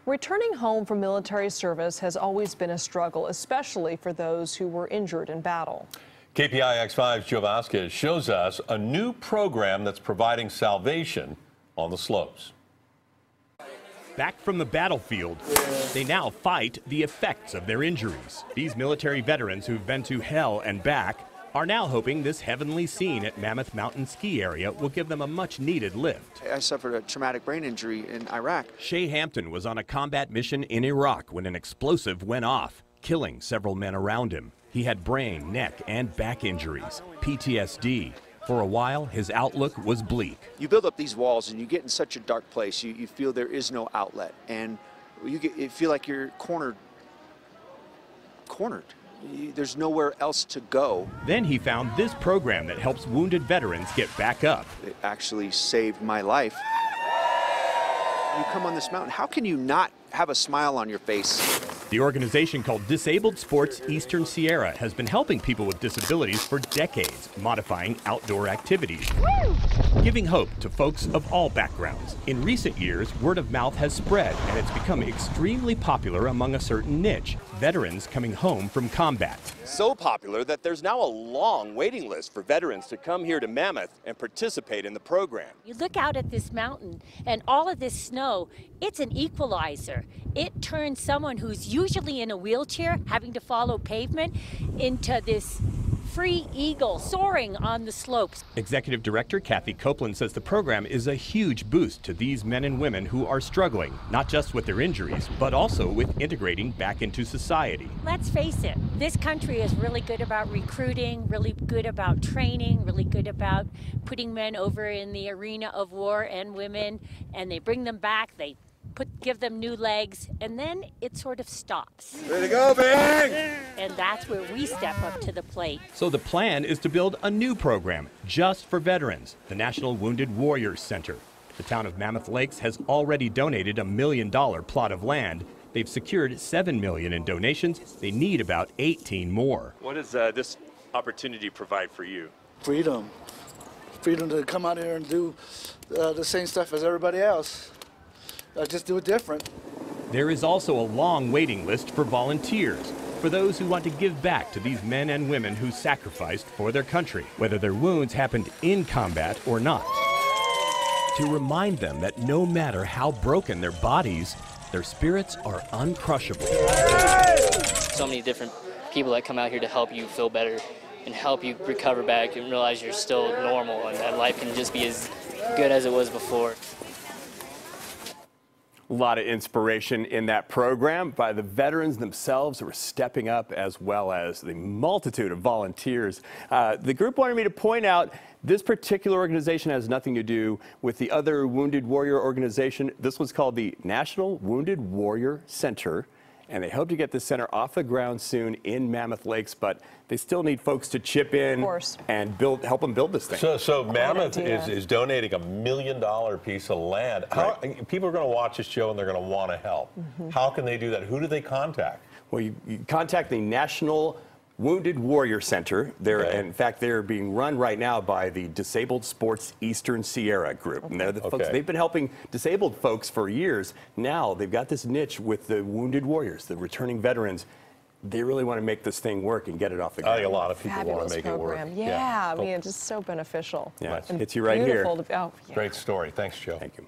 Returning home from military service has always been a struggle, especially for those who were injured in battle. KPIX 5's Joe Vasquez shows us a new program that's providing salvation on the slopes. Back from the battlefield, they now fight the effects of their injuries. These military veterans who've been to hell and back are now hoping this heavenly scene at Mammoth Mountain Ski Area will give them a much-needed lift. I suffered a traumatic brain injury in Iraq. Shea Hampton was on a combat mission in Iraq when an explosive went off, killing several men around him. He had brain, neck, and back injuries, PTSD. For a while, his outlook was bleak. You build up these walls and you get in such a dark place. You feel there is no outlet, and you feel like you're cornered. There's nowhere else to go. Then he found this program that helps wounded veterans get back up. It actually saved my life. You come on this mountain, how can you not have a smile on your face? The organization called Disabled Sports Eastern Sierra has been helping people with disabilities for decades, modifying outdoor activities, giving hope to folks of all backgrounds. In recent years, word of mouth has spread, and it's become extremely popular among a certain niche, veterans coming home from combat. So popular that there's now a long waiting list for veterans to come here to Mammoth and participate in the program. You look out at this mountain and all of this snow, it's an equalizer. It turns someone who's usually in a wheelchair having to follow pavement into this free eagle soaring on the slopes. Executive Director Kathy Copeland says the program is a huge boost to these men and women who are struggling, not just with their injuries, but also with integrating back into society. Let's face it, this country is really good about recruiting, really good about training, really good about putting men over in the arena of war and women, and they bring them back, they give them new legs, and then it sort of stops. Ready to go, bang! And that's where we step up to the plate. So the plan is to build a new program just for veterans, the National Wounded Warriors Center. The town of Mammoth Lakes has already donated $1 million plot of land. They've secured $7 million in donations. They need about 18 more. What does this opportunity provide for you? Freedom. Freedom to come out here and do the same stuff as everybody else. Just do it different. There is also a long waiting list for volunteers, for those who want to give back to these men and women who sacrificed for their country, whether their wounds happened in combat or not. To remind them that no matter how broken their bodies, their spirits are uncrushable. So many different people that come out here to help you feel better and help you recover back and realize you're still normal and that life can just be as good as it was before. A lot of inspiration in that program by the veterans themselves who are stepping up, as well as the multitude of volunteers. The group wanted me to point out this particular organization has nothing to do with the other Wounded Warrior organization. This one's called the National Wounded Warrior Center, and they hope to get this center off the ground soon in Mammoth Lakes, but they still need folks to chip in and help them build this thing. So Mammoth is donating $1 million piece of land. People are going to watch this show and they're going to want to help. How can they do that? Who do they contact? Well, you contact the National Wounded Warrior Center. In fact, they're being run right now by the Disabled Sports Eastern Sierra group. And they're the folks, they've been helping disabled folks for years. Now they've got this niche with the Wounded Warriors, the returning veterans. They really want to make this thing work and get it off the ground. I think a lot of people want to make it work. Yeah, I mean, it's just so beneficial. Yeah, it's you right here. Oh, yeah. Great story. Thanks, Joe. Thank you.